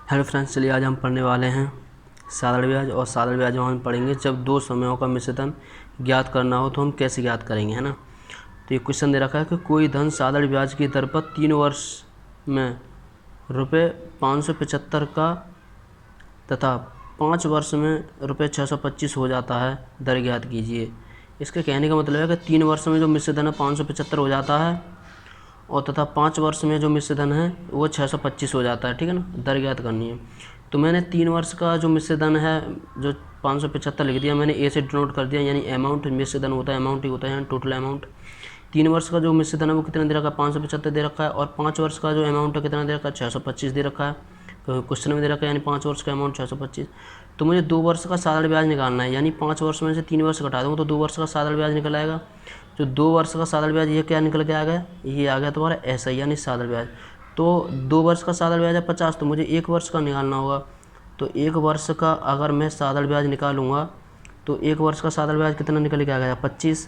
Hello friends, चलिए आज हम पढ़ने वाले हैं साधारण ब्याज। और साधारण ब्याज में हम पढ़ेंगे जब दो समयों का मिश्रधन ज्ञात करना हो तो हम कैसे ज्ञात करेंगे, है ना। तो ये क्वेश्चन दे रखा है कि कोई धन साधारण ब्याज की दर पर 3 वर्ष में ₹575 का तथा 5 वर्ष में ₹625 हो जाता है, दर ज्ञात कीजिए। इसके कहने का मतलब है कि 3 वर्ष में जो मिश्रधन है 575 हो जाता है और तथा 5 वर्ष में जो मिश्रधन है वो 625 हो जाता है, ठीक है ना। दर ज्ञात करनी है तो मैंने 3 वर्ष का जो मिश्रधन है जो 575 लिख दिया, मैंने ए से डिनोट कर दिया, यानी अमाउंट। मिश्रधन होता है अमाउंट ही होता है, यानी टोटल अमाउंट। 3 वर्ष का जो मिश्रधन है वो कितना दे रखा है, 575 दे रखा है। और 5 वर्ष का जो अमाउंट है कितना दे रखा है, 625 दे रखा है। तो क्वेश्चन में दे रखा है यानी 5 वर्ष का अमाउंट 625। तो मुझे 2 वर्ष का साधारण ब्याज निकालना है, यानी 5 वर्ष में से 3 वर्ष घटा दूँगा तो 2 वर्ष का साधारण ब्याज निकल आएगा। जो 2 वर्ष का साधारण ब्याज ये क्या निकल के आ गया, ये आ गया तुम्हारा ऐसा ही, यानी साधारण ब्याज। तो 2 वर्ष का साधारण ब्याज है 50, तो मुझे 1 वर्ष का निकालना होगा। तो 1 वर्ष का अगर मैं साधारण ब्याज निकालूंगा तो 1 वर्ष का साधारण ब्याज कितना निकल के आ गया, 25।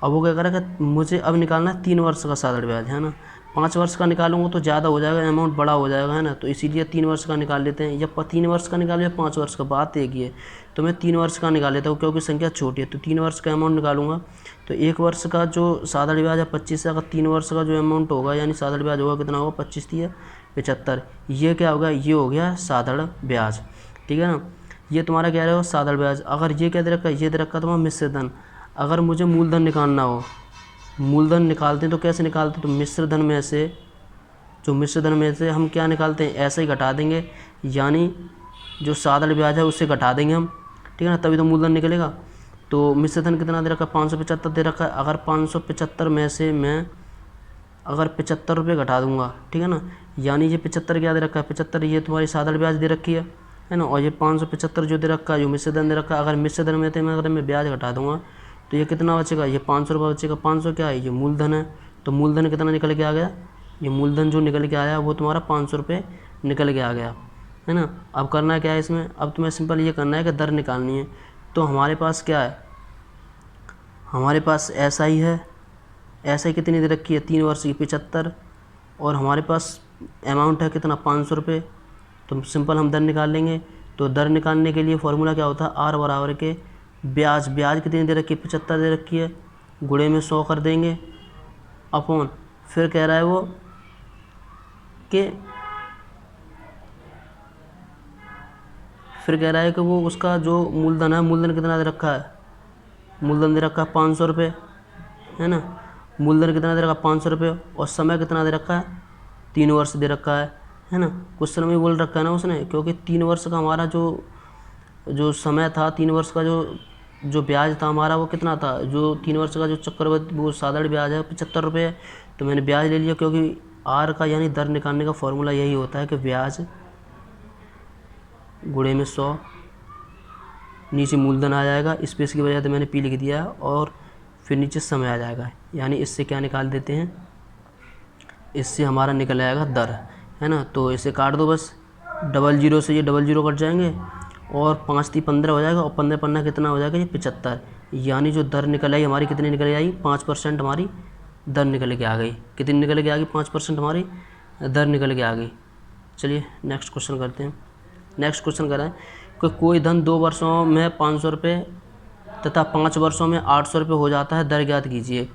अब वो क्या करेगा, मुझे अब निकालना है 3 वर्ष का साधारण ब्याज, है ना। 5 वर्ष का निकालूंगा तो ज़्यादा हो जाएगा, अमाउंट बड़ा हो जाएगा, है ना। तो इसीलिए 3 वर्ष का निकाल लेते हैं, या 3 वर्ष का निकाल या 5 वर्ष का, बात एक ही है। तो मैं 3 वर्ष का निकाल लेता हूँ क्योंकि संख्या छोटी है। तो 3 वर्ष का अमाउंट निकालूंगा तो 1 वर्ष का जो साधारण ब्याज है 25 है, अगर 3 वर्ष का जो अमाउंट होगा यानी साधारण ब्याज होगा कितना होगा, 25 × 75। ये क्या होगा, ये हो गया साधारण ब्याज, ठीक है ना। ये तुम्हारा क्या रहेगा, साधारण ब्याज। अगर ये क्या दे रखा है, ये दे रखा है तुम्हारा मिश्रधन। अगर मुझे मूलधन निकालना हो, मूलधन निकालते हैं तो कैसे निकालते हैं, तो मिश्रधन में से, जो मिश्रधन में से हम क्या निकालते हैं, ऐसे ही घटा देंगे, यानी जो साधारण ब्याज है उससे घटा देंगे हम, ठीक है ना, तभी तो मूलधन निकलेगा। तो मिश्रधन कितना दे रखा है, 575 दे रखा है। अगर 575 में से मैं अगर 75 रुपये घटा दूंगा, ठीक है ना, यानी ये 75 क्या दे रखा है, 75 ये तुम्हारी साधारण ब्याज दे रखी है ना। और ये 575 जो दे रखा है, जो मिश्रधन दे रखा है, अगर मिश्रधन में थे मैं अगर मैं ब्याज घटा दूंगा तो ये कितना बचेगा, ये 500 रुपये बचेगा। 500 क्या है, ये मूलधन है। तो मूलधन कितना निकल के आ गया, ये मूलधन जो निकल के आया वो तुम्हारा 500 रुपये निकल के आ गया, है ना। अब करना क्या है इसमें, अब तुम्हें सिंपल ये करना है कि दर निकालनी है। तो हमारे पास क्या है, हमारे पास ऐसा ही है, ऐसा ही कितनी दे रखी है, 3 वर्ष की 75, और हमारे पास अमाउंट है कितना, 500 रुपये। तो सिंपल हम दर निकाल लेंगे। तो दर निकालने के लिए फॉर्मूला क्या होता है, आर बराबर के ब्याज, ब्याज कितनी दे रखी है, 75 दे रखी है, गुणे में 100 कर देंगे, अपॉन, फिर कह रहा है वो कि वो उसका जो मूलधन है, मूलधन कितना दे रखा है, मूलधन दे रखा है 500 रुपये, है ना। मूलधन कितना दे रखा है, 500 रुपये, और समय कितना दे रखा है, 3 वर्ष दे रखा है ना। क्वेश्चन में बोल रखा है ना उसने, क्योंकि 3 वर्ष का हमारा जो समय था, 3 वर्ष का जो ब्याज था हमारा वो कितना था, जो 3 वर्ष का जो चक्रवृद्धि वो साधारण ब्याज है 75 रुपये है। तो मैंने ब्याज ले लिया, क्योंकि आर का यानी दर निकालने का फॉर्मूला यही होता है कि ब्याज गुणे में 100, नीचे मूलधन आ जाएगा, स्पेस की वजह से मैंने पी लिख दिया, और फिर नीचे समय आ जाएगा। यानी इससे क्या निकाल देते हैं, इससे हमारा निकल आएगा दर, है ना। तो इसे काट दो बस, 00 से ये 00 कट जाएंगे, और 5 × 15 हो जाएगा, और 15 पन्ना कितना हो जाएगा, ये 75। यानी जो दर निकल आई हमारी कितनी निकल आई, 5% हमारी दर निकल के आ गई। कितनी निकल के आ गई, 5% हमारी दर निकल के आ गई। चलिए नेक्स्ट क्वेश्चन करते हैं। नेक्स्ट क्वेश्चन कर रहा है कि कोई धन 2 वर्षों में 500 रुपये तथा 5 वर्षों में 800 रुपये हो जाता है, दर ज्ञात कीजिए।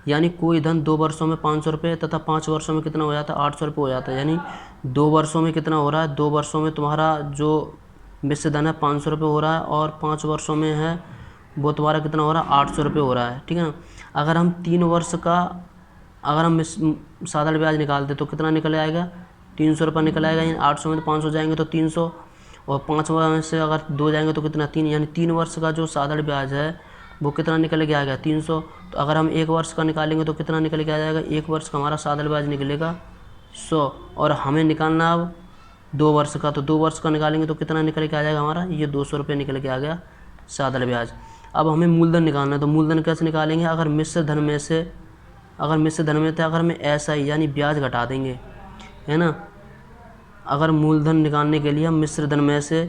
यानी कोई धन 2 वर्षों में 500 रुपये तथा 5 वर्षों में कितना हो जाता है, 800 रुपये हो जाता है। यानी 2 वर्षों में कितना हो रहा है, 2 वर्षों में तुम्हारा जो मिश्रधन है 500 रुपये हो रहा है, और 5 वर्षों में है वो तुम्हारा कितना हो रहा है, 800 रुपये हो रहा है, ठीक है ना। अगर हम 3 वर्ष का अगर हम साधारण ब्याज निकालते तो कितना निकल आएगा, 300 रुपये निकल आएगा। यानी 800 में 500 जाएंगे तो 300, और 5 वर्ष से अगर 2 जाएंगे तो कितना, 3, यानी 3 वर्ष का जो साधारण ब्याज है वो कितना निकल के आ गया, 300। तो अगर हम 1 वर्ष का निकालेंगे तो कितना निकल के आ जाएगा, 1 वर्ष का हमारा साधारण ब्याज निकलेगा 100, और हमें निकालना अब 2 वर्ष का। तो 2 वर्ष का निकालेंगे तो कितना निकल के आ जाएगा हमारा, ये 200 रुपये निकल के आ गया साधारण ब्याज। अब हमें मूलधन निकालना है, तो मूलधन कैसे निकालेंगे, अगर मिश्रधन में से, अगर मिश्रधन में थे अगर मैं ऐसा ही यानी ब्याज घटा देंगे, है ना। अगर मूलधन निकालने के लिए हम मिश्रधन में से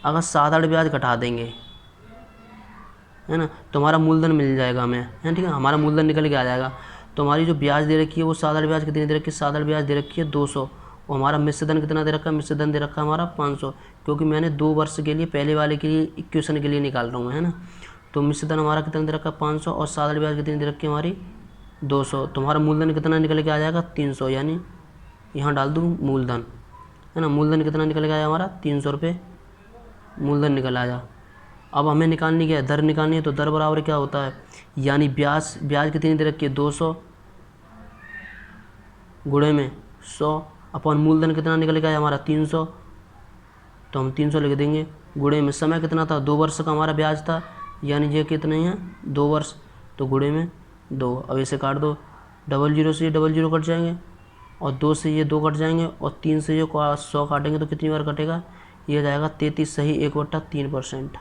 अगर साधारण ब्याज घटा देंगे, है ना, तो हमारा मूलधन मिल जाएगा हमें, है ठीक है, हमारा मूलधन निकल के आ जाएगा। तो हमारी जो ब्याज दे रखी है वो साधारण ब्याज कितनी दे रखी है, साधारण ब्याज दे रखी है 200, और हमारा मिश्र धन कितना दे रखा है, मिश्र धन दे रखा है हमारा 500, क्योंकि मैंने 2 वर्ष के लिए पहले वाले के लिए इक्वेशन के लिए निकाल रहा हूँ, है ना। तो मिश्र धन हमारा कितना दे रखा है 500 और साधारण ब्याज कितनी दे रखी है हमारी 200। तो हमारा मूलधन कितना निकल के आ जाएगा 300, यानी यहाँ डाल दूँ मूलधन, है ना। मूलधन कितना निकल के आया हमारा 300 रुपये मूलधन निकल आया। अब हमें निकालनी क्या है, दर निकालनी है। तो दर बराबर क्या होता है, यानी ब्याज कितनी दे रखी है 200 गुणे में 100 अपन मूलधन कितना निकल के आया हमारा 300, तो हम 300 लिख देंगे गुणे में समय कितना था 2 वर्ष का हमारा ब्याज था, यानी ये कितने हैं 2 वर्ष, तो गुणे में 2। अब इसे काट दो, 00 से ये 00 कट जाएंगे और 2 से ये 2 कट जाएंगे और 3 से ये 100 काटेंगे तो कितनी बार कटेगा, ये जाएगा 33 सही 1/3%।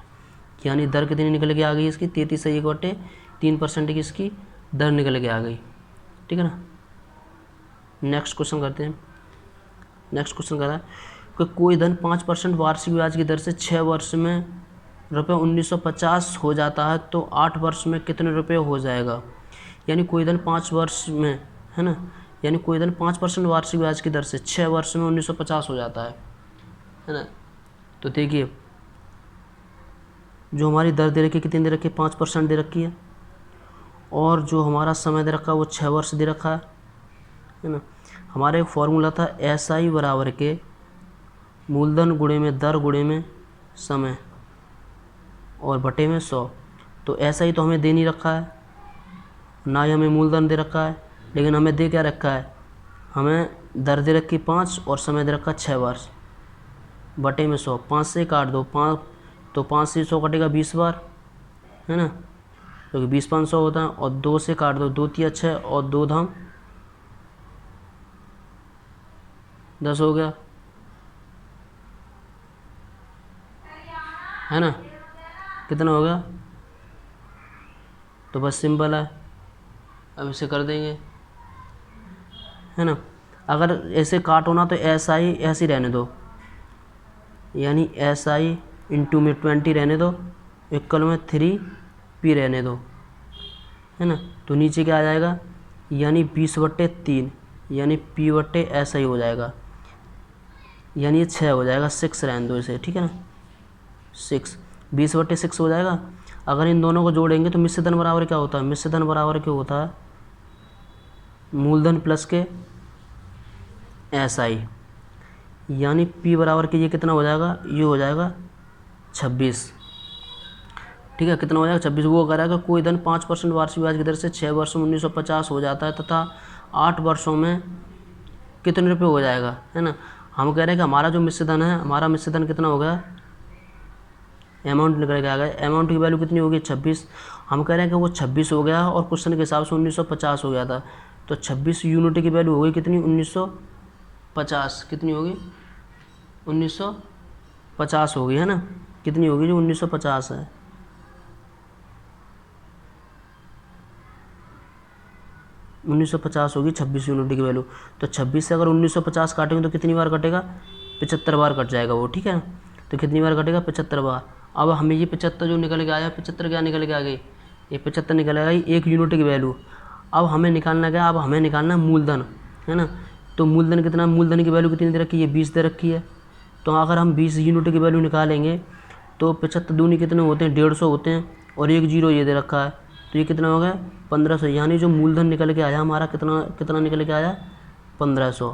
यानी दर कितनी निकल के आ गई इसकी 33 सही 1/3% की इसकी दर निकल के आ गई, ठीक है ना। नेक्स्ट क्वेश्चन करते हैं। नेक्स्ट क्वेश्चन कह रहा है कि कोई धन 5% वार्षिक ब्याज की दर से 6 वर्ष में रुपये 1950 हो जाता है तो 8 वर्ष में कितने रुपये हो जाएगा। यानी कोई धन 5 वर्ष में, है ना, यानी कोई धन 5% वार्षिक ब्याज की दर से 6 वर्ष में 1950 हो जाता है ना। तो देखिए जो हमारी दर दे रखी है कितनी दे रखी है 5% दे रखी है, और जो हमारा समय दे रखा है वो 6 वर्ष दे रखा है ना। हमारा एक फॉर्मूला था SI बराबर के मूलधन गुणे में दर गुणे में समय और बटे में 100। तो SI तो हमें दे नहीं रखा है, ना ही हमें मूलधन दे रखा है, लेकिन हमें दे क्या रखा है, हमें दर दे रखी 5 और समय दे रखा 6 वर्ष, बटे में 100। 5 से काट दो 5, तो 5 से 100 कटेगा 20 बार, है ना, क्योंकि 20 5 100 होता है। और 2 से काट दो 2 3 6 और 2 धाम 10 हो गया, है ना, कितना हो गया। तो बस सिंपल है, अब इसे कर देंगे, है ना। अगर ऐसे काटो ना तो SI ऐसे ही रहने दो, यानी SI इंटू में 20 रहने दो, इक्वल में 3P रहने दो, है ना। तो नीचे क्या आ जाएगा, यानी 20/3, यानी P/SI हो जाएगा, यानी ये 6 हो जाएगा, 6 रहने दो इसे, ठीक है ना। 6 20/6 हो जाएगा। अगर इन दोनों को जोड़ेंगे तो मिश्र धन बराबर क्या होता है, मिश्र धन बराबर क्या होता है मूलधन प्लस के SI, यानी P बराबर के ये कितना हो जाएगा, ये हो जाएगा 26, ठीक है। कितना हो जाएगा 26। वो कह रहा है कि कोई धन 5% वार्षिक ब्याज की दर से 6 वर्षों में 1950 हो जाता है तथा 8 वर्षों में कितने रुपये हो जाएगा, है ना। हम कह रहे हैं कि हमारा जो मिश्र धन है, हमारा मिश्र धन कितना हो गया, अमाउंट निकल के आ गया। अमाउंट की वैल्यू कितनी होगी 26। हम कह रहे हैं कि वो 26 हो गया और क्वेश्चन के हिसाब से 1950 हो गया था, तो 26 यूनिट की वैल्यू होगी कितनी 1950, कितनी होगी 1950 होगी, है ना। कितनी होगी जो 1950 है, 1950 होगी 26 यूनिट की वैल्यू। तो 26 से अगर 1950 काटेंगे तो कितनी बार कटेगा, 75 बार कट जाएगा वो, ठीक है ना। तो कितनी बार कटेगा 75 बार। अब हमें ये 75 जो निकल के आया, 75 क्या निकल के आ गई, ये 75 निकल आ गई 1 यूनिट की वैल्यू। अब हमें निकालना क्या, अब हमें निकालना मूलधन, है ना। तो मूलधन कितना, मूलधन की वैल्यू कितनी दे रखी है 20 दे रखी है। तो अगर हम 20 यूनिट की वैल्यू निकालेंगे तो 75 दूनी कितने होते हैं 150 होते हैं, और 1 0 ये दे रखा है, तो ये कितना हो गया 1500। यानी जो मूलधन निकल के आया हमारा कितना निकल के आया 1500।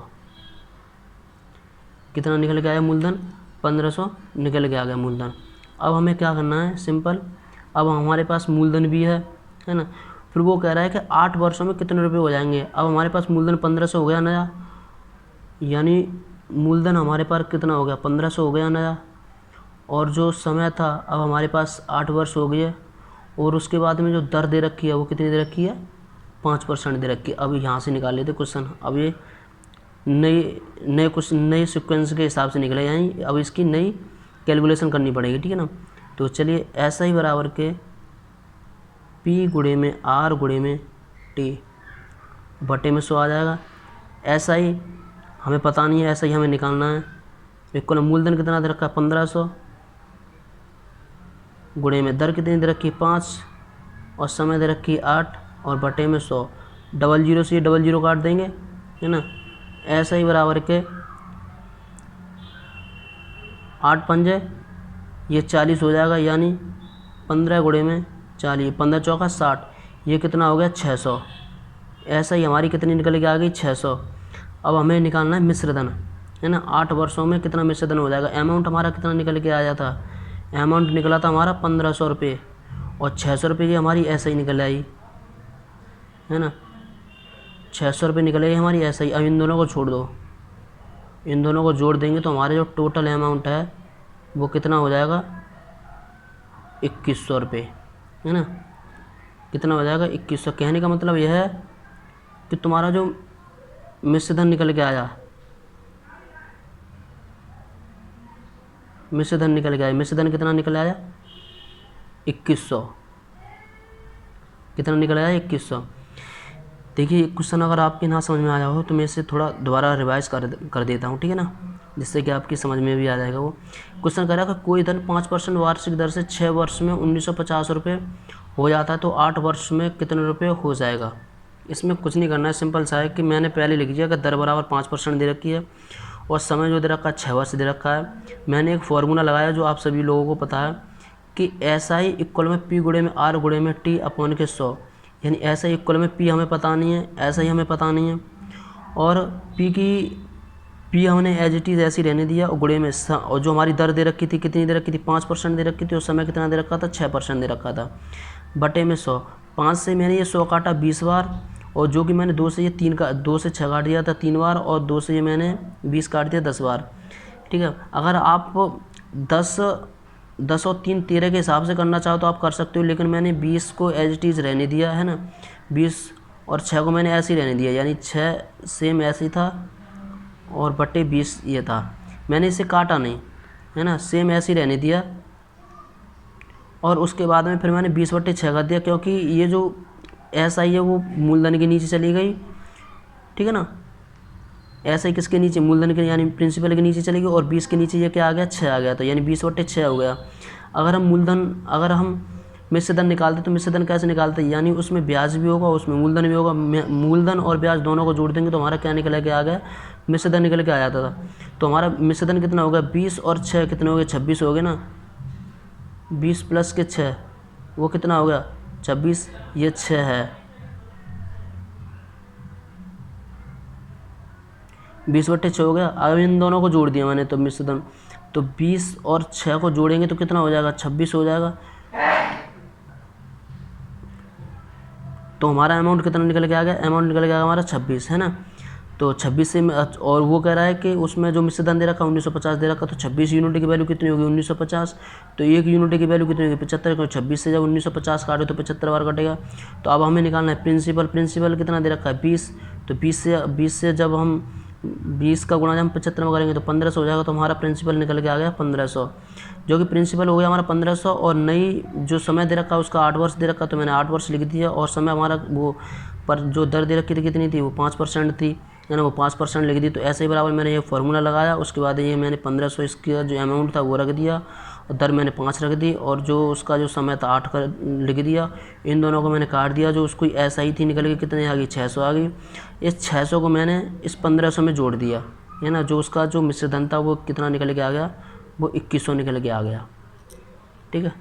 कितना निकल के आया मूलधन 1500 निकल के आ गया मूलधन। अब हमें क्या करना है, सिंपल, अब हमारे पास मूलधन भी है ना। फिर वो कह रहा है कि 8 वर्षों में कितने रुपए हो जाएंगे। अब हमारे पास मूलधन 1500 हो गया नया, यानी मूलधन हमारे पास कितना हो गया 1500 हो गया नया, और जो समय था अब हमारे पास 8 वर्ष हो गए, और उसके बाद में जो दर दे रखी है वो कितनी दे रखी है 5% दे रखी है। अब यहाँ से निकाल लेते क्वेश्चन, अब ये नए सीक्वेंस के हिसाब से निकले, यानी अब इसकी नई कैलकुलेशन करनी पड़ेगी, ठीक है ना। तो चलिए SI बराबर के P गुणे में R गुणे में T बटे में 100 आ जाएगा। SI हमें पता नहीं है, SI हमें निकालना है। इक्वल मूलधन कितना दे रखा है 1500 गुणे में दर कितनी दे रखी है 5 और समय दे रखी है 8 और बटे में 100। 00 से 00 काट देंगे, है ना। SI बराबर के 8 पंजे ये 40 हो जाएगा, यानी 15 गुणे में 40, 15 चौका 60, ये कितना हो गया 600। ऐसा ही हमारी कितनी निकल के आ गई 600। अब हमें निकालना है मिश्रधन, है ना। 8 वर्षों में कितना मिश्रधन हो जाएगा। अमाउंट हमारा कितना निकल के आया था, अमाउंट निकला था हमारा 1500 रुपये, और 600 रुपये की हमारी ऐसे ही निकल आई, है ना। 600 रुपये निकल आई हमारी ऐसे ही। अब इन दोनों को छोड़ दो, इन दोनों को जोड़ देंगे तो हमारे जो टोटल अमाउंट है वो कितना हो जाएगा 2100 रुपये, है ना। कितना हो जाएगा 2100। कहने का मतलब यह है कि तुम्हारा जो मिश्रधन निकल के आया, मिश्रधन निकल के आया, मिश्रधन कितना निकल आया 2100। कितना निकल आया 2100। देखिए क्वेश्चन अगर आपके ना समझ में आया हो तो मैं इसे थोड़ा दोबारा रिवाइज कर देता हूँ, ठीक है ना, जिससे कि आपकी समझ में भी आ जाएगा। वो क्वेश्चन कह रहा है कि कोई धन 5% वार्षिक दर से 6 वर्ष में 1950 रुपये हो जाता है तो 8 वर्ष में कितने रुपये हो जाएगा। इसमें कुछ नहीं करना है, सिंपल सा है कि मैंने पहले लिख दिया कि दर बराबर 5% दे रखी है और समय जो दे रखा है 6 वर्ष दे रखा है। मैंने एक फार्मूला लगाया जो आप सभी लोगों को पता है कि SI इक्वल में P गुणे में R गुणे में T अपॉन के 100, यानी SI इक्वल में P हमें पता नहीं है, SI हमें पता नहीं है, और P हमने एज इट इज़ ऐसी रहने दिया, और गुणे में और जो हमारी दर दे रखी थी कितनी दे रखी थी 5% दे रखी थी, और समय कितना दे रखा था 6% दे रखा था, बटे में 100। 5 से मैंने ये 100 काटा 20 बार, और जो कि मैंने 2 से ये 3 का 2 से 6 काट दिया था 3 बार, और 2 से ये मैंने 20 काट दिया 10 बार, ठीक है। अगर आप 10 और 3 13 के हिसाब से करना चाहो तो आप कर सकते हो, लेकिन मैंने 20 को एज इट इज़ रहने दिया, है ना। 20 और 6 को मैंने ऐसे ही रहने दिया, यानी 6 सेम ऐसे ही था और बटे 20 ये था। मैंने इसे काटा नहीं, है ना, सेम ऐसे ही रहने दिया। और उसके बाद में फिर मैंने 20/6 कर दिया, क्योंकि ये जो SI है वो मूलधन के नीचे चली गई, ठीक है ना। SI किसके नीचे, मूलधन के यानी प्रिंसिपल के नीचे चली गई, और 20 के नीचे ये क्या आ गया 6 आ गया, तो यानी 20/6 हो गया। अगर हम मिश्रधन निकालते तो मिश्रधन कैसे निकालते, यानी उसमें ब्याज भी होगा उसमें मूलधन भी होगा। मूलधन और ब्याज दोनों को जोड़ देंगे तो हमारा क्या निकल के आ गया, मिश्रधन निकल के आ जाता था। तो हमारा मिश्रधन कितना हो गया 20 और 6 कितने हो गए 26 हो गए ना। 20 प्लस के 6 वो कितना हो गया 26, ये 6 है। 20/6 हो गया। अब इन दोनों को जोड़ दिया मैंने तो मिश्रधन, तो 20 और 6 को जोड़ेंगे तो कितना हो जाएगा 26 हो जाएगा। तो हमारा अमाउंट कितना निकल के आ गया, अमाउंट निकल गया हमारा 26, है ना। तो 26 से और वो कह रहा है कि उसमें जो मिश्रधन दे रखा 1950 दे रखा, तो 26 यूनिट की वैल्यू कितनी होगी 1950, तो 1 यूनिट की वैल्यू कितनी होगी 75, क्योंकि 26 से जब 1950 काटे तो 75 बार कटेगा। तो अब हमें निकालना है प्रिंसिपल कितना दे रखा है 20, तो 20 से जब हम 20 का गुणा जब हम 75 में करेंगे तो 1500 हो जाएगा। तो हमारा प्रिंसिपल निकल के आ गया 1500, जो कि प्रिंसिपल हो गया हमारा 1500। और नई जो समय दे रखा है उसका 8 वर्ष दे रखा, तो मैंने 8 वर्ष लिख दिया। और समय हमारा वो पर जो दर दे रखी थी कितनी थी, वो 5% थी, है ना, वो 5% लिख दी। तो ऐसे ही बराबर मैंने ये फार्मूला लगाया, उसके बाद ये मैंने 1500 इसका जो अमाउंट था वो रख दिया, और दर मैंने 5 रख दी, और जो उसका जो समय था 8 कर लिख दिया। इन दोनों को मैंने काट दिया, जो उसको ऐसा ही थी निकल के कितने आ गई 600 आ गई। इस 600 को मैंने इस 1500 में जोड़ दिया, है ना। जो उसका जो मिश्रधन था वो कितना निकल के आ गया, वो 2100 निकल के आ गया, ठीक है।